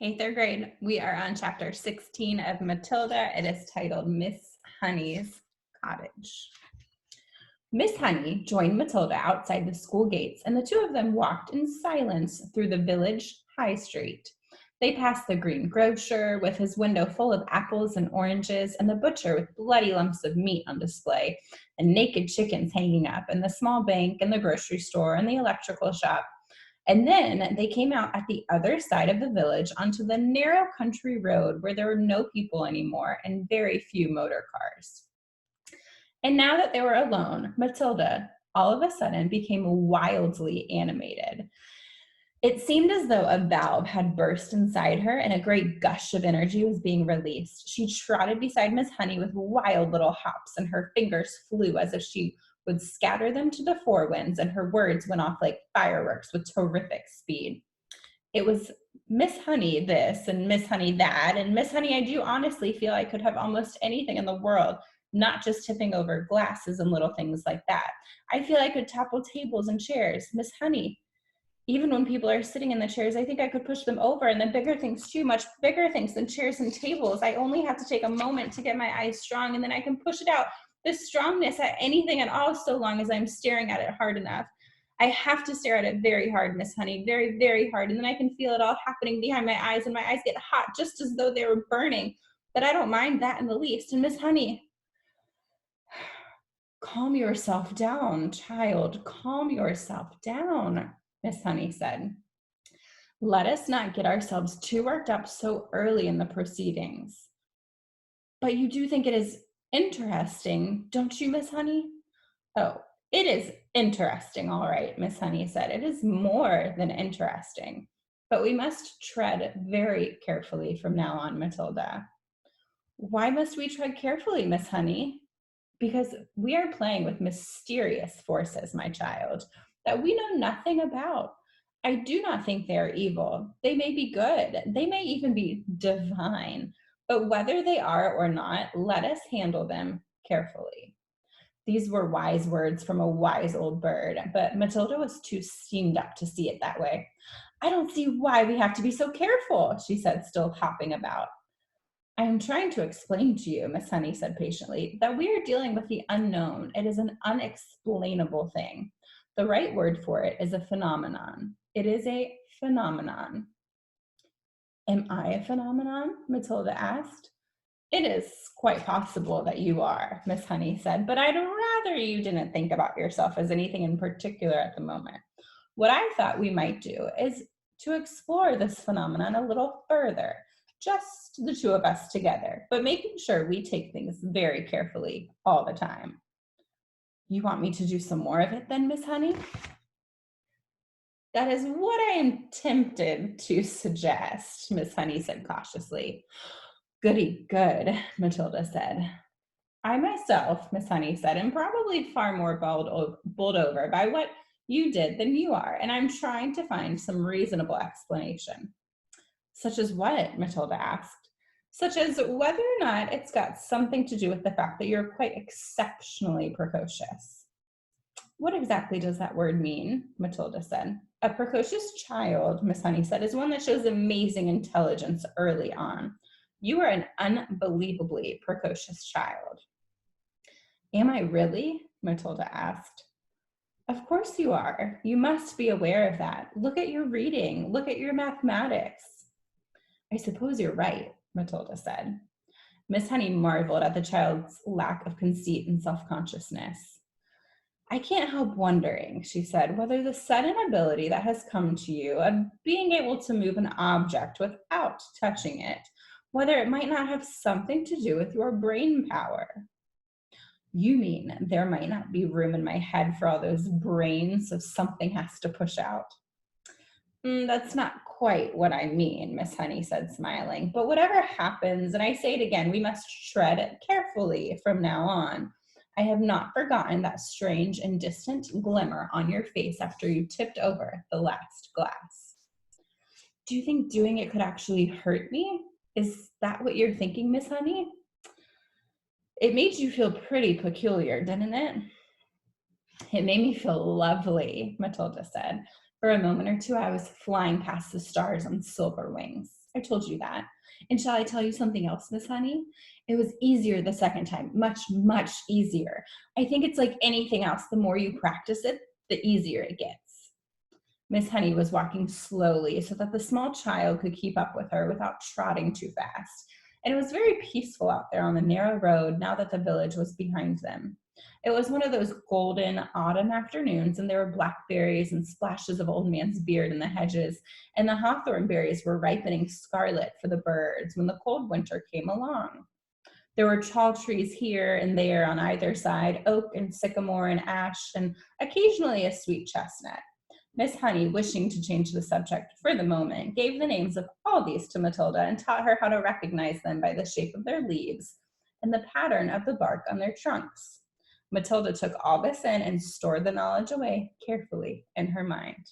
Hey, third grade. We are on chapter 16 of Matilda. It is titled Miss Honey's Cottage. Miss Honey joined Matilda outside the school gates, and the two of them walked in silence through the village high street. They passed the green grocer with his window full of apples and oranges, and the butcher with bloody lumps of meat on display, and naked chickens hanging up, and the small bank, and the grocery store, and the electrical shop. And then they came out at the other side of the village onto the narrow country road where there were no people anymore and very few motor cars. And now that they were alone, Matilda all of a sudden became wildly animated. It seemed as though a valve had burst inside her and a great gush of energy was being released. She trotted beside Miss Honey with wild little hops, and her fingers flew as if she would scatter them to the four winds, and her words went off like fireworks with terrific speed. It was Miss Honey this and Miss Honey that, and Miss Honey, I do honestly feel I could have almost anything in the world, not just tipping over glasses and little things like that. I feel I could topple tables and chairs. Miss Honey, even when people are sitting in the chairs, I think I could push them over, and the bigger things too, much bigger things than chairs and tables. I only have to take a moment to get my eyes strong, and then I can push it out. This strongness at anything at all, so long as I'm staring at it hard enough. I have to stare at it very hard, Miss Honey, very, very hard, and then I can feel it all happening behind my eyes, and my eyes get hot just as though they were burning. But I don't mind that in the least. And Miss Honey, calm yourself down, child, calm yourself down, Miss Honey said. Let us not get ourselves too worked up so early in the proceedings. But you do think it is interesting, don't you, Miss Honey? Oh, it is interesting, all right, Miss Honey said. It is more than interesting. But we must tread very carefully from now on, Matilda. Why must we tread carefully, Miss Honey? Because we are playing with mysterious forces, my child, that we know nothing about. I do not think they are evil. They may be good. They may even be divine. But whether they are or not, let us handle them carefully. These were wise words from a wise old bird, but Matilda was too steamed up to see it that way. I don't see why we have to be so careful, she said, still hopping about. I am trying to explain to you, Miss Honey said patiently, that we are dealing with the unknown. It is an unexplainable thing. The right word for it is a phenomenon. It is a phenomenon. Am I a phenomenon? Matilda asked. It is quite possible that you are, Miss Honey said, but I'd rather you didn't think about yourself as anything in particular at the moment. What I thought we might do is to explore this phenomenon a little further, just the two of us together, but making sure we take things very carefully all the time. You want me to do some more of it then, Miss Honey? That is what I am tempted to suggest, Miss Honey said cautiously. Goody good, Matilda said. I myself, Miss Honey said, am probably far more bowled over by what you did than you are, and I'm trying to find some reasonable explanation. Such as what? Matilda asked. Such as whether or not it's got something to do with the fact that you're quite exceptionally precocious. What exactly does that word mean? Matilda said. A precocious child, Miss Honey said, is one that shows amazing intelligence early on. You are an unbelievably precocious child. Am I really? Matilda asked. Of course you are. You must be aware of that. Look at your reading. Look at your mathematics. I suppose you're right, Matilda said. Miss Honey marveled at the child's lack of conceit and self-consciousness. I can't help wondering, she said, whether the sudden ability that has come to you of being able to move an object without touching it, whether it might not have something to do with your brain power. You mean there might not be room in my head for all those brains, so something has to push out? That's not quite what I mean, Miss Honey said, smiling. But whatever happens, and I say it again, we must tread carefully from now on. I have not forgotten that strange and distant glimmer on your face after you tipped over the last glass. Do you think doing it could actually hurt me? Is that what you're thinking, Miss Honey? It made you feel pretty peculiar, didn't it? It made me feel lovely, Matilda said. For a moment or two, I was flying past the stars on silver wings. I told you that. And shall I tell you something else, Miss Honey? It was easier the second time, much, much easier. I think it's like anything else. The more you practice it, the easier it gets. Miss Honey was walking slowly so that the small child could keep up with her without trotting too fast. And it was very peaceful out there on the narrow road now that the village was behind them. It was one of those golden autumn afternoons, and there were blackberries and splashes of old man's beard in the hedges, and the hawthorn berries were ripening scarlet for the birds when the cold winter came along. There were tall trees here and there on either side, oak and sycamore and ash, and occasionally a sweet chestnut. Miss Honey, wishing to change the subject for the moment, gave the names of all these to Matilda and taught her how to recognize them by the shape of their leaves and the pattern of the bark on their trunks. Matilda took all this in and stored the knowledge away carefully in her mind.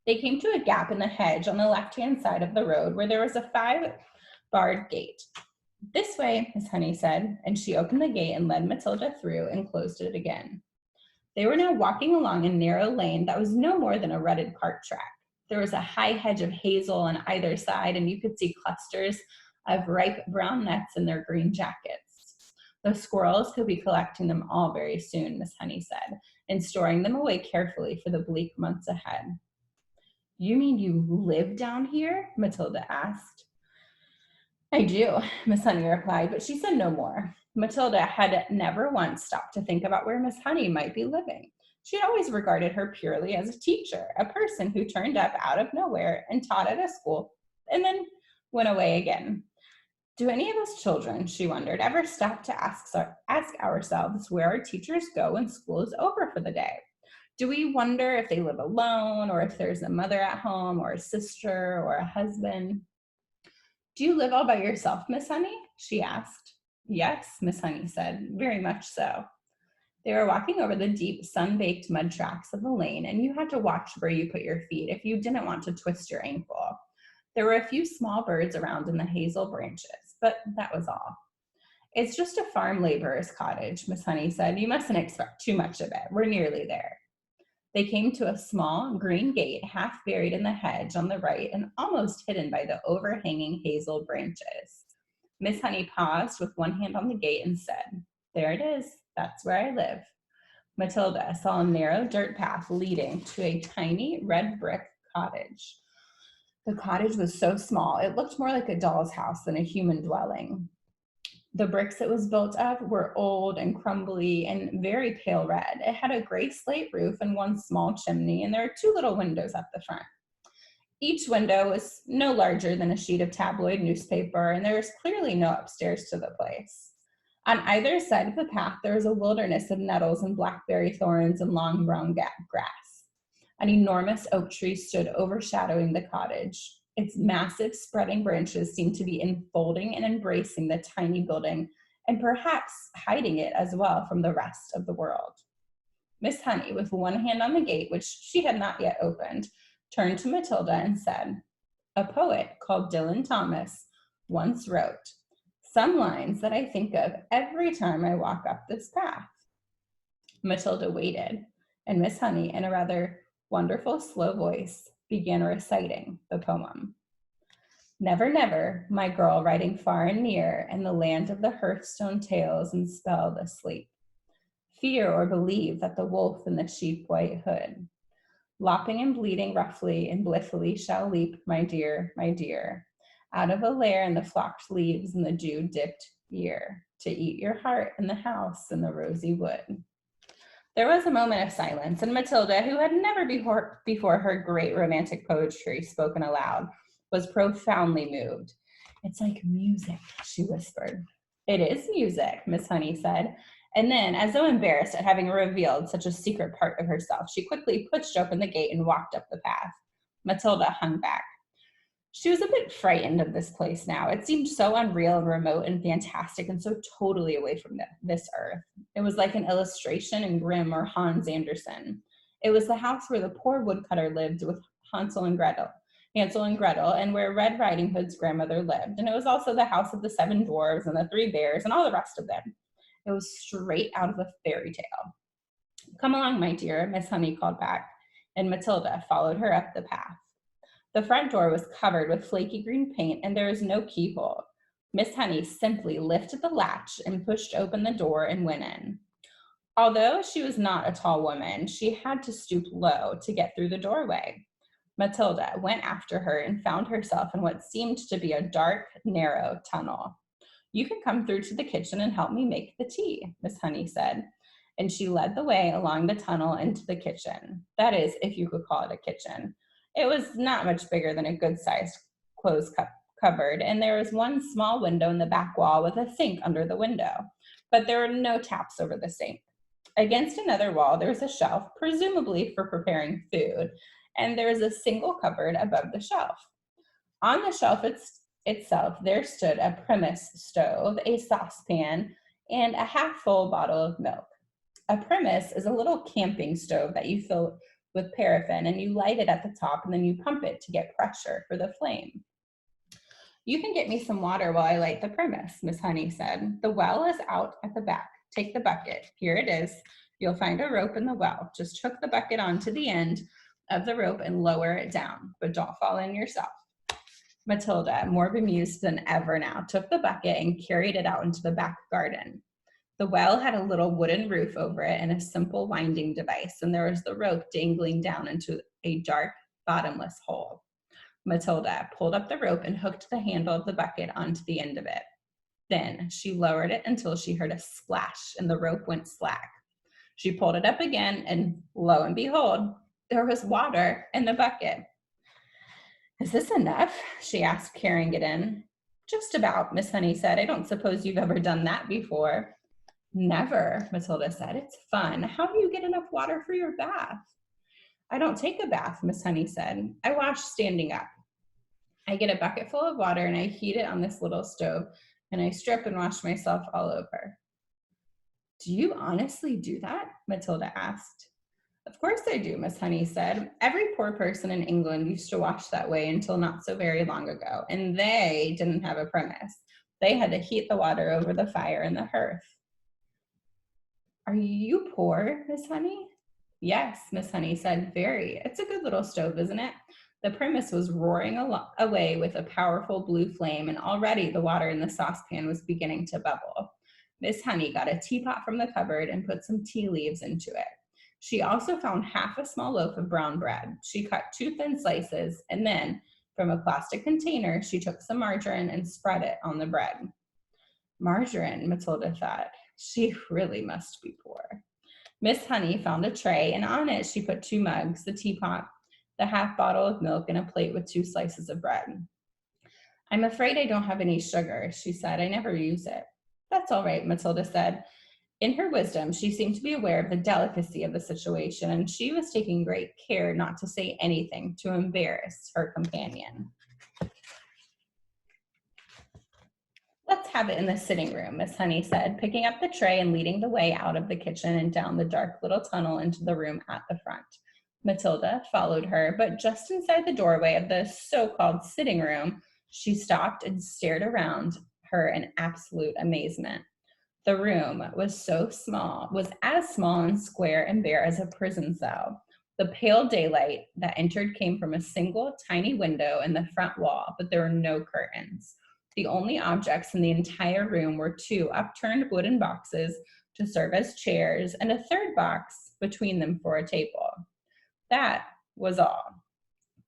They came to a gap in the hedge on the left-hand side of the road where there was a 5-barred gate. This way, Miss Honey said, and she opened the gate and led Matilda through and closed it again. They were now walking along a narrow lane that was no more than a rutted cart track. There was a high hedge of hazel on either side, and you could see clusters of ripe brown nuts in their green jackets. The squirrels could be collecting them all very soon, Miss Honey said, and storing them away carefully for the bleak months ahead. You mean you live down here? Matilda asked. I do, Miss Honey replied, but she said no more. Matilda had never once stopped to think about where Miss Honey might be living. She had always regarded her purely as a teacher, a person who turned up out of nowhere and taught at a school and then went away again. Do any of us children, she wondered, ever stop to ask ourselves where our teachers go when school is over for the day? Do we wonder if they live alone, or if there's a mother at home, or a sister, or a husband? Do you live all by yourself, Miss Honey? She asked. Yes, Miss Honey said, very much so. They were walking over the deep, sun-baked mud tracks of the lane, and you had to watch where you put your feet if you didn't want to twist your ankle. There were a few small birds around in the hazel branches, but that was all. It's just a farm laborer's cottage, Miss Honey said. You mustn't expect too much of it. We're nearly there. They came to a small green gate half buried in the hedge on the right and almost hidden by the overhanging hazel branches. Miss Honey paused with one hand on the gate and said, There it is. That's where I live. Matilda saw a narrow dirt path leading to a tiny red brick cottage. The cottage was so small, it looked more like a doll's house than a human dwelling. The bricks it was built of were old and crumbly and very pale red. It had a gray slate roof and one small chimney, and there were 2 little windows at the front. Each window was no larger than a sheet of tabloid newspaper, and there was clearly no upstairs to the place. On either side of the path, there was a wilderness of nettles and blackberry thorns and long brown grass. An enormous oak tree stood overshadowing the cottage. Its massive spreading branches seemed to be enfolding and embracing the tiny building, and perhaps hiding it as well from the rest of the world. Miss Honey, with one hand on the gate, which she had not yet opened, turned to Matilda and said, A poet called Dylan Thomas once wrote, Some lines that I think of every time I walk up this path. Matilda waited, and Miss Honey, in a rather wonderful, slow voice, began reciting the poem. Never, never, my girl riding far and near, in the land of the hearthstone tales and spelled asleep. Fear or believe that the wolf in the cheap white hood, lopping and bleeding roughly and blithely shall leap, my dear, out of a lair in the flocked leaves and the dew-dipped year, to eat your heart in the house in the rosy wood. There was a moment of silence, and Matilda, who had never before heard great romantic poetry spoken aloud, was profoundly moved. It's like music, she whispered. It is music, Miss Honey said. And then, as though embarrassed at having revealed such a secret part of herself, she quickly pushed open the gate and walked up the path. Matilda hung back. She was a bit frightened of this place now. It seemed so unreal and remote and fantastic and so totally away from this earth. It was like an illustration in Grimm or Hans Andersen. It was the house where the poor woodcutter lived with Hansel and Gretel, and where Red Riding Hood's grandmother lived. And it was also the house of the 7 dwarves and the 3 bears and all the rest of them. It was straight out of a fairy tale. Come along, my dear, Miss Honey called back, and Matilda followed her up the path. The front door was covered with flaky green paint and there was no keyhole. Miss Honey simply lifted the latch and pushed open the door and went in. Although she was not a tall woman, she had to stoop low to get through the doorway. Matilda went after her and found herself in what seemed to be a dark, narrow tunnel. You can come through to the kitchen and help me make the tea, Miss Honey said. And she led the way along the tunnel into the kitchen. That is, if you could call it a kitchen. It was not much bigger than a good-sized clothes cupboard, and there was one small window in the back wall with a sink under the window, but there were no taps over the sink. Against another wall, there was a shelf, presumably for preparing food, and there was a single cupboard above the shelf. On the shelf itself, there stood a Primus stove, a saucepan, and a half-full bottle of milk. A Primus is a little camping stove that you fill with paraffin, and you light it at the top, and then you pump it to get pressure for the flame. You can get me some water while I light the Primus, Miss Honey said. The well is out at the back. Take the bucket. Here it is. You'll find a rope in the well. Just hook the bucket onto the end of the rope and lower it down, but don't fall in yourself. Matilda, more bemused than ever now, took the bucket and carried it out into the back garden. The well had a little wooden roof over it and a simple winding device, and there was the rope dangling down into a dark, bottomless hole. Matilda pulled up the rope and hooked the handle of the bucket onto the end of it. Then she lowered it until she heard a splash and the rope went slack. She pulled it up again, and lo and behold, there was water in the bucket. Is this enough? She asked, carrying it in. Just about, Miss Honey said. I don't suppose you've ever done that before. Never, Matilda said. It's fun. How do you get enough water for your bath? I don't take a bath, Miss Honey said. I wash standing up. I get a bucket full of water and I heat it on this little stove, and I strip and wash myself all over. Do you honestly do that? Matilda asked. Of course I do, Miss Honey said. Every poor person in England used to wash that way until not so very long ago, and they didn't have a Primus. They had to heat the water over the fire in the hearth. Are you poor, Miss Honey? Yes, Miss Honey said, very. It's a good little stove, isn't it? The Primus was roaring away with a powerful blue flame, and already the water in the saucepan was beginning to bubble. Miss Honey got a teapot from the cupboard and put some tea leaves into it. She also found half a small loaf of brown bread. She cut 2 thin slices, and then, from a plastic container, she took some margarine and spread it on the bread. Margarine, Matilda thought. She really must be poor. Miss Honey found a tray, and on it she put 2 mugs, the teapot, the half bottle of milk, and a plate with 2 slices of bread. I'm afraid I don't have any sugar, she said. I never use it. That's all right, Matilda said. In her wisdom, she seemed to be aware of the delicacy of the situation, and she was taking great care not to say anything to embarrass her companion. Let's have it in the sitting room, Miss Honey said, picking up the tray and leading the way out of the kitchen and down the dark little tunnel into the room at the front. Matilda followed her, but just inside the doorway of the so-called sitting room, she stopped and stared around her in absolute amazement. The room was as small and square and bare as a prison cell. The pale daylight that entered came from a single tiny window in the front wall, but there were no curtains. The only objects in the entire room were 2 upturned wooden boxes to serve as chairs and a third box between them for a table. That was all.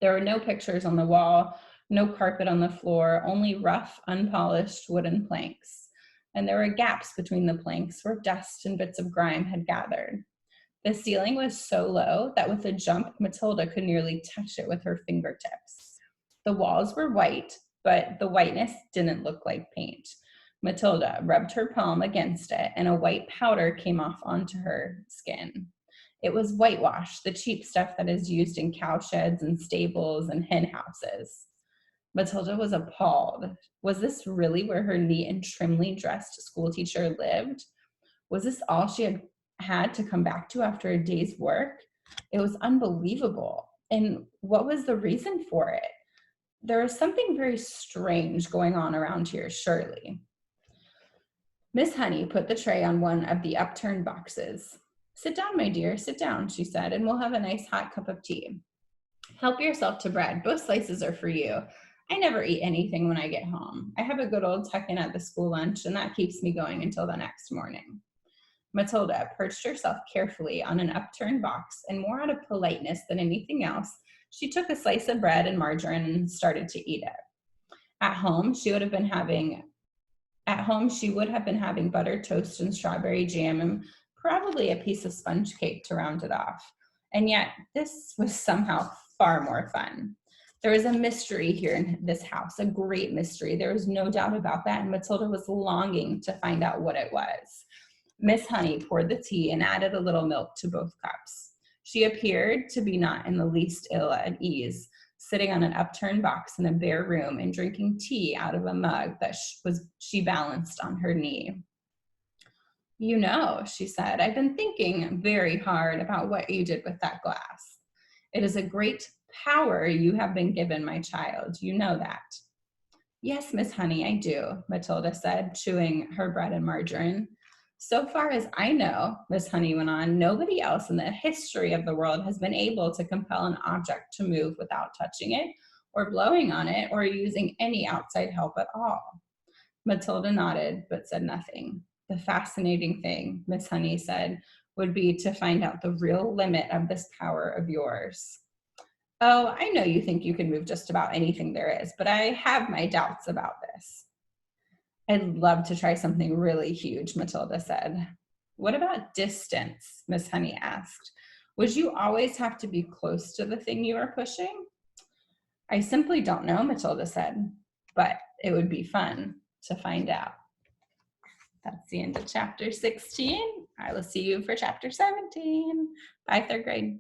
There were no pictures on the wall, no carpet on the floor, only rough, unpolished wooden planks. And there were gaps between the planks where dust and bits of grime had gathered. The ceiling was so low that with a jump, Matilda could nearly touch it with her fingertips. The walls were white, but the whiteness didn't look like paint. Matilda rubbed her palm against it, and a white powder came off onto her skin. It was whitewash, the cheap stuff that is used in cowsheds and stables and hen houses. Matilda was appalled. Was this really where her neat and trimly dressed schoolteacher lived? Was this all she had to come back to after a day's work? It was unbelievable. And what was the reason for it? There was something very strange going on around here, surely. Miss Honey put the tray on one of the upturned boxes. Sit down, my dear, sit down, she said, and we'll have a nice hot cup of tea. Help yourself to bread. Both slices are for you. I never eat anything when I get home. I have a good old tuck-in at the school lunch, and that keeps me going until the next morning. Matilda perched herself carefully on an upturned box, and more out of politeness than anything else, she took a slice of bread and margarine and started to eat it. At home, she would have been having buttered toast and strawberry jam and probably a piece of sponge cake to round it off. And yet, this was somehow far more fun. There was a mystery here in this house, a great mystery. There was no doubt about that, and Matilda was longing to find out what it was. Miss Honey poured the tea and added a little milk to both cups. She appeared to be not in the least ill at ease, sitting on an upturned box in a bare room and drinking tea out of a mug that she balanced on her knee. You know, she said, I've been thinking very hard about what you did with that glass. It is a great power you have been given, my child. You know that. Yes, Miss Honey, I do, Matilda said, chewing her bread and margarine. So far as I know, Miss Honey went on, nobody else in the history of the world has been able to compel an object to move without touching it, or blowing on it, or using any outside help at all. Matilda nodded, but said nothing. The fascinating thing, Miss Honey said, would be to find out the real limit of this power of yours. Oh, I know you think you can move just about anything there is, but I have my doubts about this. I'd love to try something really huge, Matilda said. What about distance? Miss Honey asked. Would you always have to be close to the thing you are pushing? I simply don't know, Matilda said, but it would be fun to find out. That's the end of chapter 16. I will see you for chapter 17. Bye, third grade.